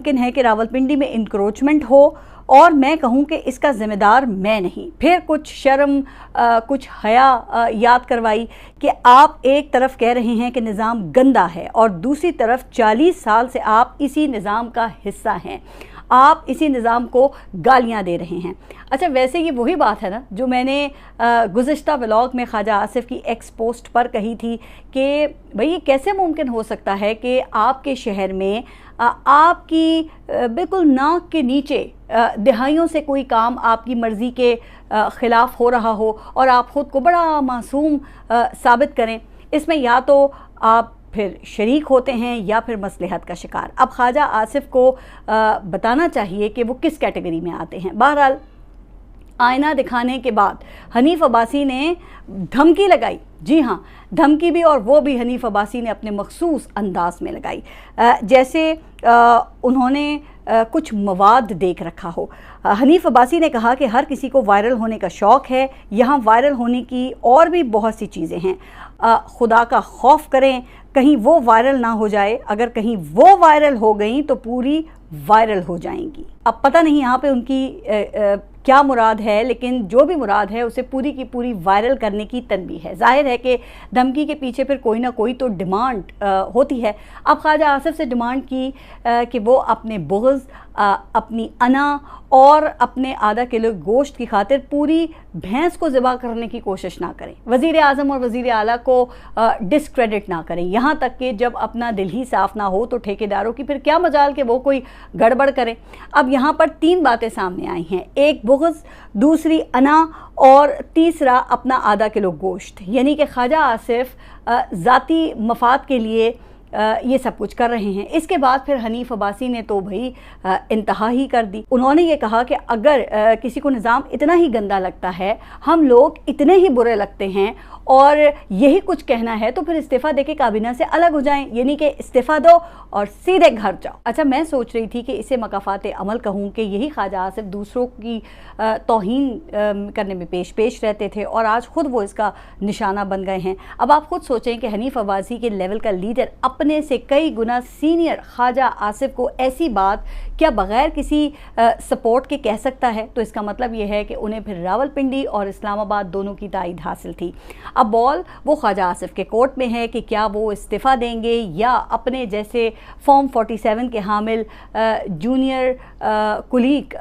मुमकिन है कि रावलपिंडी में इंक्रोचमेंट हो और मैं कहूं कि इसका जिम्मेदार मैं नहीं। फिर कुछ शर्म कुछ हया याद करवाई कि आप एक तरफ कह रहे हैं कि निज़ाम गंदा है और दूसरी तरफ 40 साल से आप इसी निज़ाम का हिस्सा हैं, आप इसी निज़ाम को गालियां दे रहे हैं। अच्छा, वैसे ये वही बात है ना जो मैंने गुज़िश्ता व्लॉग में ख्वाजा आसिफ की एक्स पोस्ट पर कही थी कि भाई ये कैसे मुमकिन हो सकता है कि आपके शहर में आपकी बिल्कुल नाक के नीचे दिहाइयों से कोई काम आपकी मर्ज़ी के ख़िलाफ़ हो रहा हो और आप ख़ुद को बड़ा मासूम साबित करें। इसमें या तो आप फिर शरीक होते हैं या फिर मसलहत का शिकार। अब ख्वाजा आसिफ को बताना चाहिए कि वो किस कैटेगरी में आते हैं। बहरहाल आईना दिखाने के बाद हनीफ अब्बासी ने धमकी लगाई। जी हाँ, धमकी भी, और वो भी हनीफ अब्बासी ने अपने मखसूस अंदाज में लगाई, जैसे उन्होंने कुछ मवाद देख रखा हो। हनीफ अब्बासी ने कहा कि हर किसी को वायरल होने का शौक़ है, यहाँ वायरल होने की और भी बहुत सी चीज़ें हैं। खुदा का खौफ करें कहीं वो वायरल ना हो जाए, अगर कहीं वो वायरल हो गई तो पूरी वायरल हो जाएंगी। अब पता नहीं यहाँ पे उनकी क्या मुराद है, लेकिन जो भी मुराद है उसे पूरी की पूरी वायरल करने की तनबीह है। जाहिर है कि धमकी के पीछे फिर कोई ना कोई तो डिमांड होती है। अब ख्वाजा आसिफ से डिमांड की कि वो अपने बुग़्ज़, अपनी अना और अपने आधा किलो गोश्त की खातिर पूरी भैंस को ज़िबा करने की कोशिश ना करें, वज़ीर आज़म और वज़ीर आला को डिसक्रेडिट ना करें। यहाँ तक कि जब अपना दिल ही साफ़ ना हो तो ठेकेदारों की फिर क्या मजाल कि वो कोई गड़बड़ करें। अब यहाँ पर 3 बातें सामने आई हैं, एक बुग़्ज़, दूसरी अना और तीसरा अपना आधा किलो गोश्त। यानी कि ख्वाजा आसिफ ज़ाती मफाद के लिए ये सब कुछ कर रहे हैं। इसके बाद फिर हनीफ अब्बासी ने तो भाई इंतहा ही कर दी। उन्होंने ये कहा कि अगर किसी को निज़ाम इतना ही गंदा लगता है, हम लोग इतने ही बुरे लगते हैं और यही कुछ कहना है तो फिर इस्तीफ़ा देके काबीना से अलग हो जाएं, यानी कि इस्तीफ़ा दो और सीधे घर जाओ। अच्छा, मैं सोच रही थी कि इसे मकाफ़ात अमल कहूँ कि यही ख्वाजा आसिफ दूसरों की तौहीन करने में पेश रहते थे और आज ख़ुद वो इसका निशाना बन गए हैं। अब आप ख़ुद सोचें कि हनीफ अब्बासी के लेवल का लीडर अपने से कई गुना सीनियर ख्वाजा आसिफ को ऐसी बात क्या बग़ैर किसी सपोर्ट के कह सकता है? तो इसका मतलब ये है कि उन्हें फिर रावलपिंडी और इस्लामाबाद दोनों की तायद हासिल थी। अब बॉल वो ख्वाजा आसिफ के कोर्ट में है कि क्या वो इस्तीफ़ा देंगे या अपने जैसे फॉर्म 47 के हामिल जूनियर कुलीग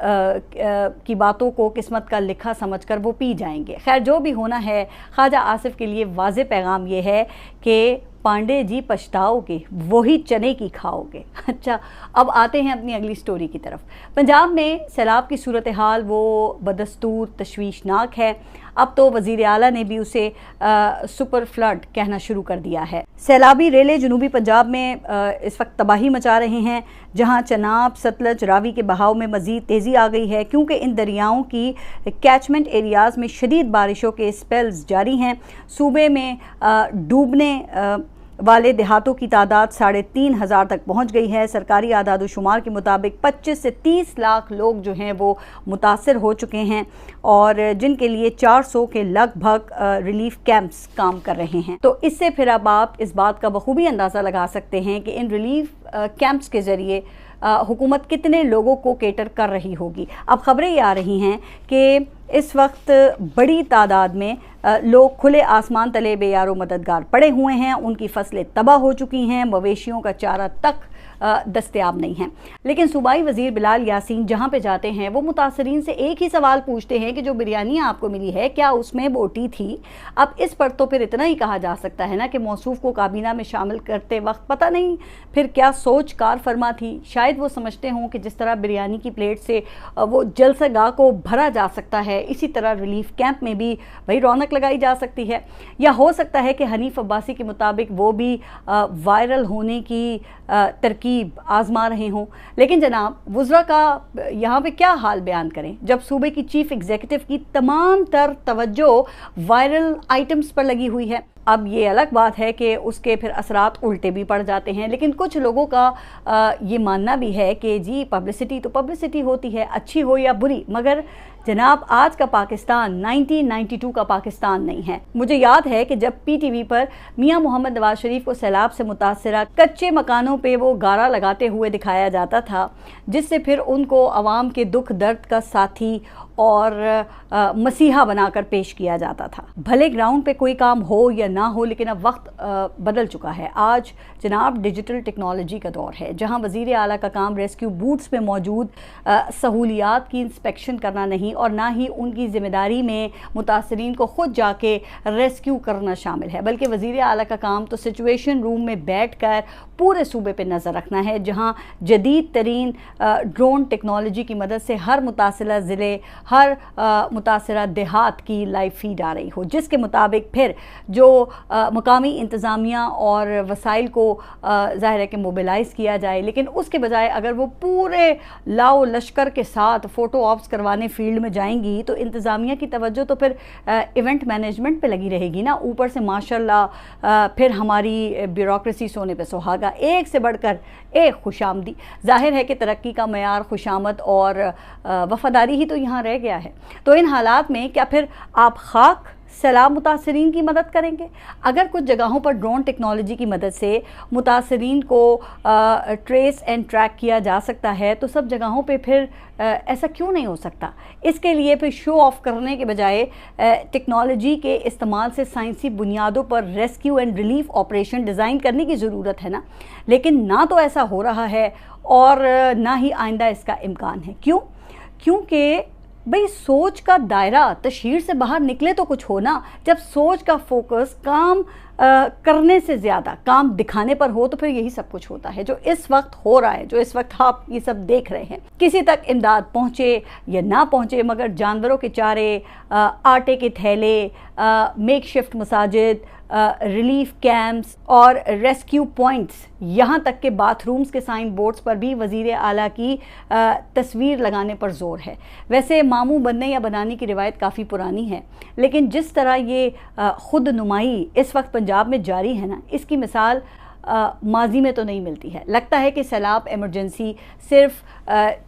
की बातों को किस्मत का लिखा समझकर वो पी जाएंगे। खैर, जो भी होना है, ख्वाजा आसिफ के लिए वाज़े पैगाम ये है कि पांडे जी पछताओगे, वही चने की खाओगे। अच्छा, अब आते हैं अपनी अगली स्टोरी की तरफ। पंजाब में सैलाब की सूरत हाल वो बदस्तूर तशवीशनाक है। अब तो वज़ीर आला ने भी उसे सुपर फ्लड कहना शुरू कर दिया है। सैलाबी रेले जनूबी पंजाब में इस वक्त तबाही मचा रहे हैं, जहां चनाब, सतलज, रावी के बहाव में मज़ीद तेज़ी आ गई है क्योंकि इन दरियाओं की कैचमेंट एरियाज़ में शदीद बारिशों के स्पेल्स जारी हैं। सूबे में डूबने वाले देहातों की तादाद 3,500 तक पहुंच गई है। सरकारी आदाद शुमार के मुताबिक 25 से 30 लाख लोग जो हैं वो मुतासर हो चुके हैं और जिनके लिए 400 के लगभग रिलीफ कैंप्स काम कर रहे हैं। तो इससे फिर अब आप इस बात का बखूबी अंदाज़ा लगा सकते हैं कि इन रिलीफ कैंप्स के ज़रिए हुकूमत कितने लोगों को केटर कर रही होगी। अब ख़बरें ये आ रही हैं कि इस वक्त बड़ी तादाद में लोग खुले आसमान तले बेयारो मददगार पड़े हुए हैं, उनकी फसलें तबाह हो चुकी हैं, मवेशियों का चारा तक दस्तयाब नहीं है। लेकिन सूबाई वज़ीर बिलाल यासीन जहाँ पे जाते हैं वो मुतासरीन से एक ही सवाल पूछते हैं कि जो बिरयानी आपको मिली है क्या उसमें बोटी थी? अब इस पर तो फिर इतना ही कहा जा सकता है ना कि मौसूफ को काबीना में शामिल करते वक्त पता नहीं फिर क्या सोच कार फरमा थी। शायद वो समझते हों कि जिस तरह बिरयानी की प्लेट से वो जलसागाह को भरा जा सकता है, इसी तरह रिलीफ कैंप में भी वही रौनक लगाई जा सकती है। या हो सकता है कि हनीफ अब्बासी के मुताबिक वो भी वायरल होने की तरकीब आजमा रहे हों। लेकिन जनाब, वुज़रा का यहाँ पे क्या हाल बयान करें जब सूबे की चीफ एग्जीक्यूटिव की तमाम तर तवज्जो वायरल आइटम्स पर लगी हुई है। अब ये अलग बात है कि उसके फिर असरात उल्टे भी पड़ जाते हैं, लेकिन कुछ लोगों का ये मानना भी है कि जी पब्लिसिटी तो पब्लिसिटी होती है, अच्छी हो या बुरी, मगर जनाब आज का पाकिस्तान 1992 का पाकिस्तान नहीं है। मुझे याद है कि जब पीटीवी पर मियां मोहम्मद नवाज शरीफ को सैलाब से मुतासरा कच्चे मकानों पे वो गारा लगाते हुए दिखाया जाता था, जिससे फिर उनको अवाम के दुख दर्द का साथी और मसीहा बनाकर पेश किया जाता था। भले ग्राउंड पे कोई काम हो या ना हो, लेकिन अब वक्त बदल चुका है। आज जनाब डिजिटल टेक्नोलॉजी का दौर है, जहां वज़ीर आला का काम रेस्क्यू बूट्स में मौजूद सहूलियात की इंस्पेक्शन करना नहीं और ना ही उनकी ज़िम्मेदारी में मुतासरीन को ख़ुद जाके रेस्क्यू करना शामिल है, बल्कि वज़ीर आला का काम तो सिचुएशन रूम में बैठ कर पूरे सूबे पर नज़र रखना है, जहाँ जदीद तरीन ड्रोन टेक्नोलॉजी की मदद से हर मुतासिला ज़िले, हर मुतासरा देहात की लाइव फीड आ रही हो, जिसके मुताबिक फिर जो मकामी इंतज़ामिया और वसाइल को ज़ाहिर है कि मोबिलाइज़ किया जाए, लेकिन उसके बजाय अगर वो पूरे लाओ लश्कर के साथ फ़ोटो ऑप्स करवाने फील्ड में जाएंगी तो इंतज़ामिया की तवज्जो तो फिर इवेंट मैनेजमेंट पे लगी रहेगी ना। ऊपर से माशाल्लाह फिर हमारी ब्यूरोक्रेसी सोने पे सुहागा, एक से बढ़कर एक खुशामदी। ज़ाहिर है कि तरक्की का मयार खुशामद और वफ़ादारी ही तो यहाँ रह गया है। तो इन हालात में क्या फिर आप खाक सैलाब मुतासरीन की मदद करेंगे? अगर कुछ जगहों पर ड्रोन टेक्नोलॉजी की मदद से मुतासरीन को ट्रेस एंड ट्रैक किया जा सकता है, तो सब जगहों पे फिर ऐसा क्यों नहीं हो सकता? इसके लिए फिर शो ऑफ करने के बजाय टेक्नोलॉजी के इस्तेमाल से साइंसी बुनियादों पर rescue and relief operation design करने की ज़रूरत है ना। लेकिन ना तो ऐसा हो रहा है और ना ही आइंदा इसका इम्कान है। क्यों? क्योंकि भाई सोच का दायरा तशहीर से बाहर निकले तो कुछ हो ना। जब सोच का फोकस काम करने से ज़्यादा काम दिखाने पर हो तो फिर यही सब कुछ होता है जो इस वक्त हो रहा है, जो इस वक्त आप ये सब देख रहे हैं। किसी तक इमदाद पहुँचे या ना पहुँचे, मगर जानवरों के चारे, आटे के थैले, मेकशिफ्ट मसाजिद, रिलीफ कैंप्स और रेस्क्यू पॉइंट्स, यहाँ तक के बाथरूम्स के साइन बोर्ड्स पर भी वज़ीर आला की तस्वीर लगाने पर ज़ोर है। वैसे मामू बनने या बनाने की रिवायत काफ़ी पुरानी है, लेकिन जिस तरह ये खुद नुमाई इस वक्त पंजाब में जारी है ना, इसकी मिसाल माजी में तो नहीं मिलती है। लगता है कि सैलाब इमरजेंसी सिर्फ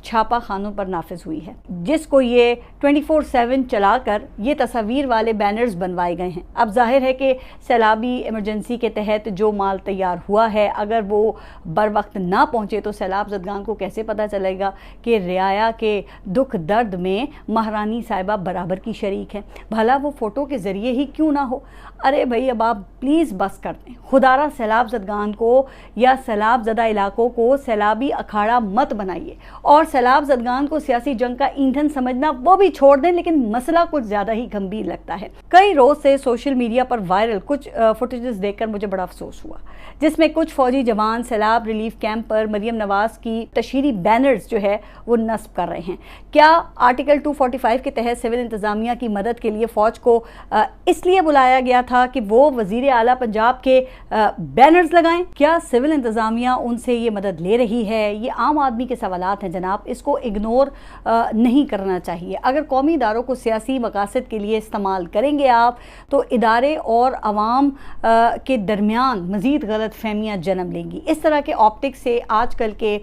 छापा खानों पर नाफिज हुई है, जिसको ये 24/7 चलाकर ये तस्वीर वाले बैनर्स बनवाए गए हैं। अब जाहिर है कि सैलाबी इमरजेंसी के तहत जो माल तैयार हुआ है, अगर वो बर वक्त ना पहुँचे तो सैलाब ज़दगान को कैसे पता चलेगा कि रियाया के दुख दर्द में महारानी साहिबा बराबर की शरीक है? भला वो फ़ोटो के ज़रिए ही क्यों ना हो। अरे भाई अब आप प्लीज़ बस कर दें, खुदारा सैलाब ज़दगान को या सैलाब ज़दा इलाकों को सैलाबी अखाड़ा मत बनाइए, और सैलाब ज़दगान को सियासी जंग का ईंधन समझना वो भी छोड़ दें। लेकिन मसला कुछ ज़्यादा ही गंभीर लगता है। कई रोज़ से सोशल मीडिया पर वायरल कुछ फुटेजेस देखकर मुझे बड़ा अफसोस हुआ, जिसमें कुछ फ़ौजी जवान सैलाब रिलीफ कैंप पर मरियम नवाज़ की तशहीरी बैनर्स जो है वो नस्ब कर रहे हैं। क्या आर्टिकल 245 के तहत सिविल इंतज़ामिया की मदद के लिए फ़ौज को इसलिए बुलाया गया था कि वो वज़ीर आला पंजाब के बैनर्स लगाएं? क्या सिविल इंतज़ामिया उनसे ये मदद ले रही है? ये आम आदमी के सवालात हैं जनाब, इसको इग्नोर नहीं करना चाहिए। अगर कौमी इदारों को सियासी मकासद के लिए इस्तेमाल करेंगे आप, तो इदारे और आवाम के दरमियान मज़ीद गलत फहमियाँ जन्म लेंगी। इस तरह के ऑप्टिक्स से आजकल के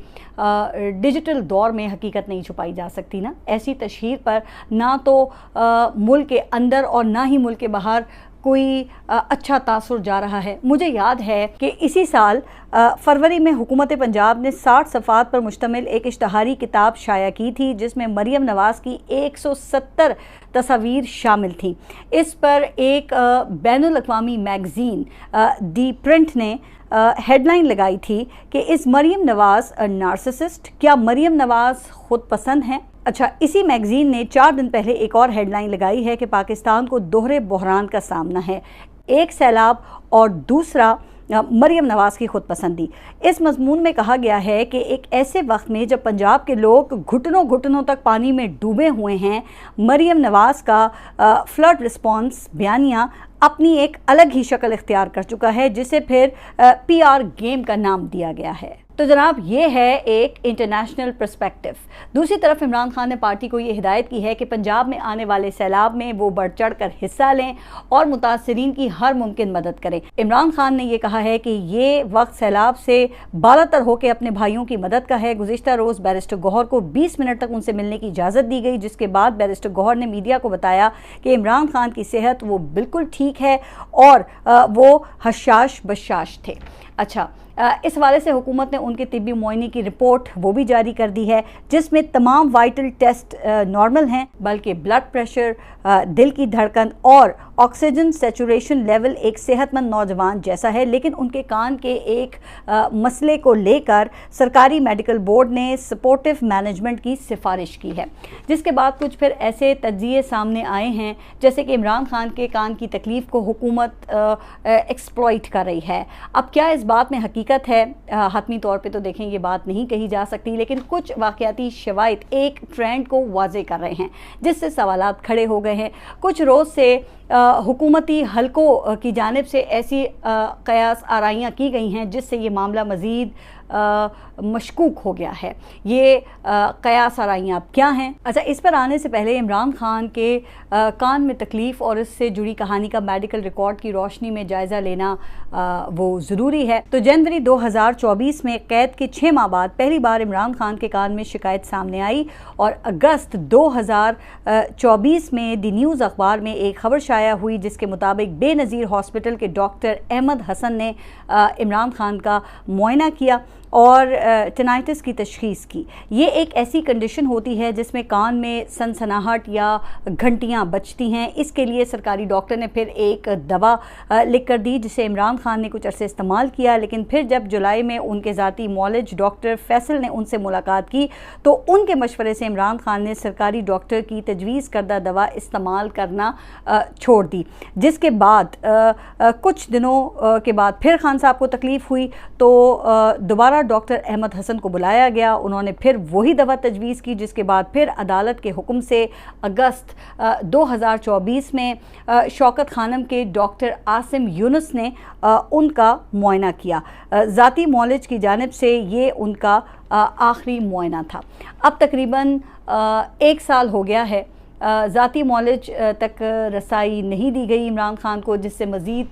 डिजिटल दौर में हकीकत नहीं छुपाई जा सकती ना। ऐसी तशहीर पर ना तो मुल्क के अंदर और ना ही मुल्क के बाहर कोई अच्छा तासुर जा रहा है। मुझे याद है कि इसी साल फरवरी में हुकूमत पंजाब ने 60 सफ़ात पर मुश्तमिल एक इश्तहारी किताब शाया की थी, जिसमें मरियम नवाज़ की 170 तस्वीर शामिल थी। इस पर एक बैनुल अक़वामी मैगज़ीन दी प्रिंट ने हेडलाइन लगाई थी कि इस मरियम नवाज़ नार्सिसिस्ट? क्या मरियम नवाज़ खुद पसंद हैं? अच्छा, इसी मैगज़ीन ने 4 दिन पहले एक और हेडलाइन लगाई है कि पाकिस्तान को दोहरे बहरान का सामना है, एक सैलाब और दूसरा मरियम नवाज़ की खुदपसंदी। इस मजमून में कहा गया है कि एक ऐसे वक्त में जब पंजाब के लोग घुटनों घुटनों तक पानी में डूबे हुए हैं, मरियम नवाज़ का फ्लड रिस्पॉन्स बयानिया अपनी एक अलग ही शक्ल इख्तियार कर चुका है, जिसे फिर PR गेम का नाम दिया गया है। तो जनाब ये है एक इंटरनेशनल पर्सपेक्टिव। दूसरी तरफ इमरान खान ने पार्टी को ये हिदायत की है कि पंजाब में आने वाले सैलाब में वो बढ़ चढ़ कर हिस्सा लें और मुतासरीन की हर मुमकिन मदद करें। इमरान खान ने ये कहा है कि ये वक्त सैलाब से बालातर होकर अपने भाइयों की मदद का है। गुज़िश्ता रोज़ बैरिस्टर गौहर को 20 मिनट तक उनसे मिलने की इजाज़त दी गई, जिसके बाद बैरिस्टर गौहर ने मीडिया को बताया कि इमरान खान की सेहत वो बिल्कुल ठीक है और वो हशाश बशाश थे। अच्छा, इस हवाले से हुकूमत ने उनके तिब्बी मुआयने की रिपोर्ट वो भी जारी कर दी है, जिसमें तमाम वाइटल टेस्ट नॉर्मल हैं, बल्कि ब्लड प्रेशर, दिल की धड़कन और ऑक्सीजन सेचुरेशन लेवल एक सेहतमंद नौजवान जैसा है। लेकिन उनके कान के एक मसले को लेकर सरकारी मेडिकल बोर्ड ने सपोर्टिव मैनेजमेंट की सिफारिश की है, जिसके बाद कुछ फिर ऐसे तज्जिए सामने आए हैं जैसे कि इमरान खान के कान की तकलीफ़ को हुकूमत एक्सप्लॉइट कर रही है। अब क्या इस बात में हकीकत है? हतमी तौर पे तो देखें ये बात नहीं कही जा सकती, लेकिन कुछ वाक़याती शवाहिद एक ट्रेंड को वाज़े कर रहे हैं, जिससे सवालात खड़े हो गए हैं। कुछ रोज़ से हुकूमती हलकों की जानिब से ऐसी कयास आराइयाँ की गई हैं जिससे ये मामला मज़ीद मशकूक हो गया है। ये कयास आराइयाँ क्या हैं? अच्छा, इस पर आने से पहले इमरान खान के कान में तकलीफ़ और इससे जुड़ी कहानी का मेडिकल रिकॉर्ड की रोशनी में जायज़ा लेना वो ज़रूरी है। तो जनवरी 2024 में कैद के 6 माह बाद पहली बार इमरान खान के कान में शिकायत सामने आई और अगस्त 2024 में द न्यूज़ अखबार में एक खबर शाया हुई, जिसके मुताबिक बेनज़ीर हॉस्पिटल के डॉक्टर अहमद हसन ने इमरान खान का मुआयना किया और टिनाइटिस की तशख़ीस की। ये एक ऐसी कंडीशन होती है जिसमें कान में सनसनाहट या घंटियाँ बजती हैं। इसके लिए सरकारी डॉक्टर ने फिर एक दवा लिख कर दी, जिसे इमरान खान ने कुछ अरसे इस्तेमाल किया। लेकिन फिर जब जुलाई में उनके ज़ाती मौलज डॉक्टर फैसल ने उनसे मुलाकात की तो उनके मशवरे से इमरान खान ने सरकारी डॉक्टर की तजवीज़ करदा दवा इस्तेमाल करना छोड़ दी, जिसके बाद कुछ दिनों के बाद फिर खान साहब को तकलीफ़ हुई तो दोबारा डॉक्टर अहमद हसन को बुलाया गया। उन्होंने फिर वही दवा तजवीज़ की, जिसके बाद फिर अदालत के हुक्म से अगस्त 2024 में शौकत खानम के डॉक्टर आसिम यूनुस ने उनका मुआयना किया। ज़ाती मौलज की जानिब से ये उनका आखिरी मुआयना था। अब तकरीबन 1 साल हो गया है। ज़ाती मौलज तक रसाई नहीं दी गई इमरान खान को, जिससे मज़ीद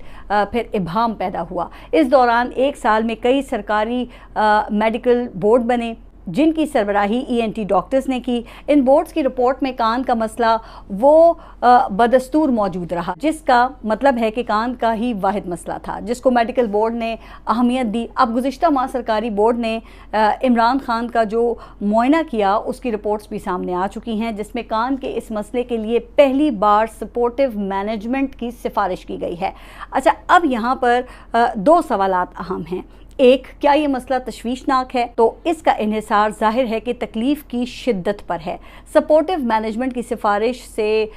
फिर इब्हाम पैदा हुआ। इस दौरान 1 साल में कई सरकारी मेडिकल बोर्ड बने, जिनकी सरबराही ENT डॉक्टर्स ने की। इन बोर्ड्स की रिपोर्ट में कान का मसला वो बदस्तूर मौजूद रहा, जिसका मतलब है कि कान का ही वाहिद मसला था जिसको मेडिकल बोर्ड ने अहमियत दी। अब गुज़िश्ता माह सरकारी बोर्ड ने इमरान खान का जो मुआयना किया उसकी रिपोर्ट्स भी सामने आ चुकी हैं, जिसमें कान के इस मसले के लिए पहली बार सपोर्टिव मैनेजमेंट की सिफारिश की गई है। अच्छा, अब यहाँ पर 2 सवालात अहम हैं। एक, क्या ये मसला तशवीशनाक है? तो इसका इन्हिसार जाहिर है कि तकलीफ़ की शिद्दत पर है। सपोर्टिव मैनेजमेंट की सिफारिश से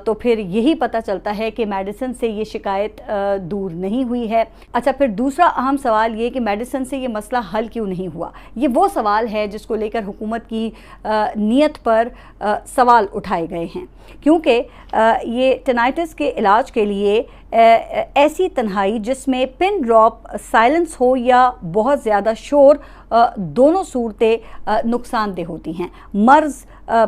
तो फिर यही पता चलता है कि मेडिसिन से ये शिकायत दूर नहीं हुई है। अच्छा, फिर दूसरा अहम सवाल ये कि मेडिसिन से ये मसला हल क्यों नहीं हुआ। ये वो सवाल है जिसको लेकर हुकूमत की नीयत पर सवाल उठाए गए हैं, क्योंकि ये टिनाइटिस के इलाज के लिए ऐसी तन्हाई जिसमें पिन ड्रॉप साइलेंस हो या बहुत ज़्यादा शोर, दोनों सूरतें नुकसानदेह होती हैं। मर्ज़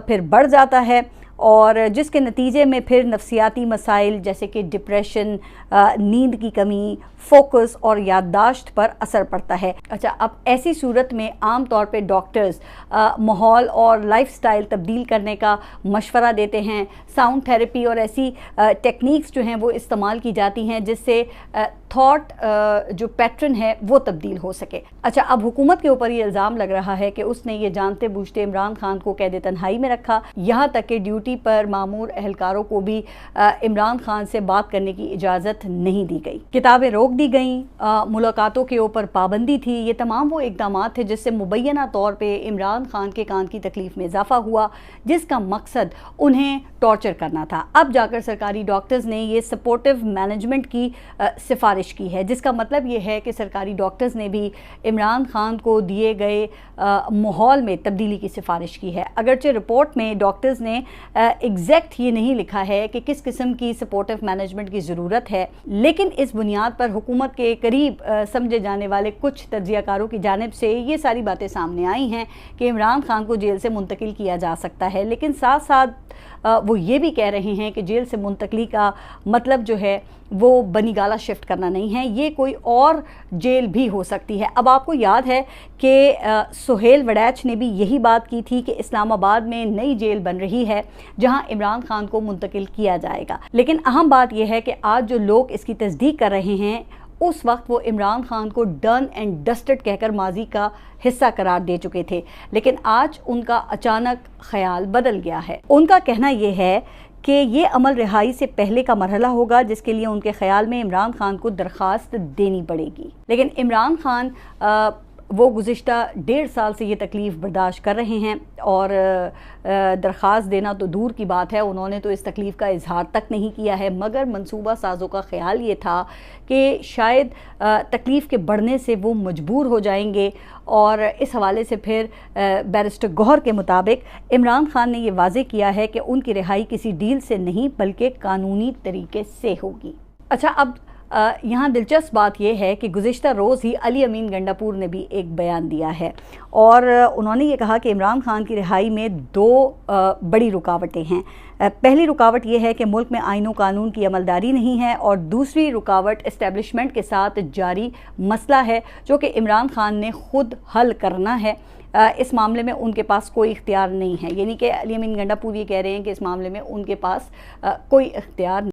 फिर बढ़ जाता है और जिसके नतीजे में फिर नफ्सियाती मसाइल जैसे कि डिप्रेशन, नींद की कमी, फोकस और याददाश्त पर असर पड़ता है। अच्छा, अब ऐसी सूरत में आम तौर पे डॉक्टर्स माहौल और लाइफस्टाइल तब्दील करने का मशवरा देते हैं। साउंड थेरेपी और ऐसी टेक्निक्स जो हैं वो इस्तेमाल की जाती हैं जिससे थॉट जो पैटर्न है वो तब्दील हो सके। अच्छा, अब हुकूमत के ऊपर ये इल्ज़ाम लग रहा है कि उसने ये जानते बूझते इमरान खान को कैद तन्हाई में रखा, यहाँ तक कि ड्यूटी पर मामूर एहलकारों को भी इमरान खान से बात करने की इजाज़त नहीं दी गई। किताबें रोक दी गई, मुलाकातों के ऊपर पाबंदी थी। ये तमाम वो इक़दाम थे जिससे मुबैना तौर पर इमरान खान के कान की तकलीफ़ में इजाफा हुआ, जिसका मकसद उन्हें टॉर्चर करना था। अब जाकर सरकारी डॉक्टर्स ने ये सपोर्टिव मैनेजमेंट की सिफारिश की है, जिसका मतलब ये है कि सरकारी डॉक्टर्स ने भी इमरान खान को दिए गए माहौल में तब्दीली की सिफारिश की है। अगरचे रिपोर्ट में डॉक्टर्स ने एग्जैक्ट ये नहीं लिखा है कि किस किस्म की सपोर्टिव मैनेजमेंट की ज़रूरत है, लेकिन इस बुनियाद पर हुकूमत के करीब समझे जाने वाले कुछ तज्ज़ियाकारों की जानिब से ये सारी बातें सामने आई हैं कि इमरान खान को जेल से मुंतकिल किया जा सकता है। लेकिन साथ साथ वो ये भी कह रहे हैं कि जेल से मुंतकली का मतलब जो है वो बनीगाला शिफ्ट करना नहीं है, ये कोई और जेल भी हो सकती है। अब आपको याद है कि सुहेल वड़ैच ने भी यही बात की थी कि इस्लामाबाद में नई जेल बन रही है जहां इमरान खान को मुंतकिल किया जाएगा। लेकिन अहम बात यह है कि आज जो लोग इसकी तस्दीक कर रहे हैं उस वक्त वो इमरान खान को डन एंड डस्टेड कहकर माजी का हिस्सा करार दे चुके थे, लेकिन आज उनका अचानक ख्याल बदल गया है। उनका कहना यह है कि ये अमल रिहाई से पहले का मरहला होगा जिसके लिए उनके ख्याल में इमरान खान को दरख्वास्त देनी पड़ेगी। लेकिन इमरान खान वो गुज़िश्ता 1.5 साल से ये तकलीफ़ बर्दाश्त कर रहे हैं और दरख्वास्त देना तो दूर की बात है, उन्होंने तो इस तकलीफ़ का इजहार तक नहीं किया है। मगर मंसूबा साज़ों का ख्याल ये था कि शायद तकलीफ़ के बढ़ने से वो मजबूर हो जाएंगे और इस हवाले से फिर बैरिस्टर गौहर के मुताबिक इमरान खान ने ये वाज़े किया है कि उनकी रिहाई किसी डील से नहीं बल्कि कानूनी तरीके से होगी। अच्छा, अब यहाँ दिलचस्प बात यह है कि गुज़िश्ता रोज़ ही अली अमीन गंडापुर ने भी एक बयान दिया है और उन्होंने ये कहा कि इमरान खान की रिहाई में 2 बड़ी रुकावटें हैं। पहली रुकावट यह है कि मुल्क में आईन व कानून की अमलदारी नहीं है और दूसरी रुकावट इस्टेब्लिशमेंट के साथ जारी मसला है जो कि इमरान खान ने खुद हल करना है। इस मामले में उनके पास कोई इख्तियार नहीं है, यानी कि अली अमीन गंडापुर ये कह रहे हैं कि इस मामले में उनके पास कोई इख्तियार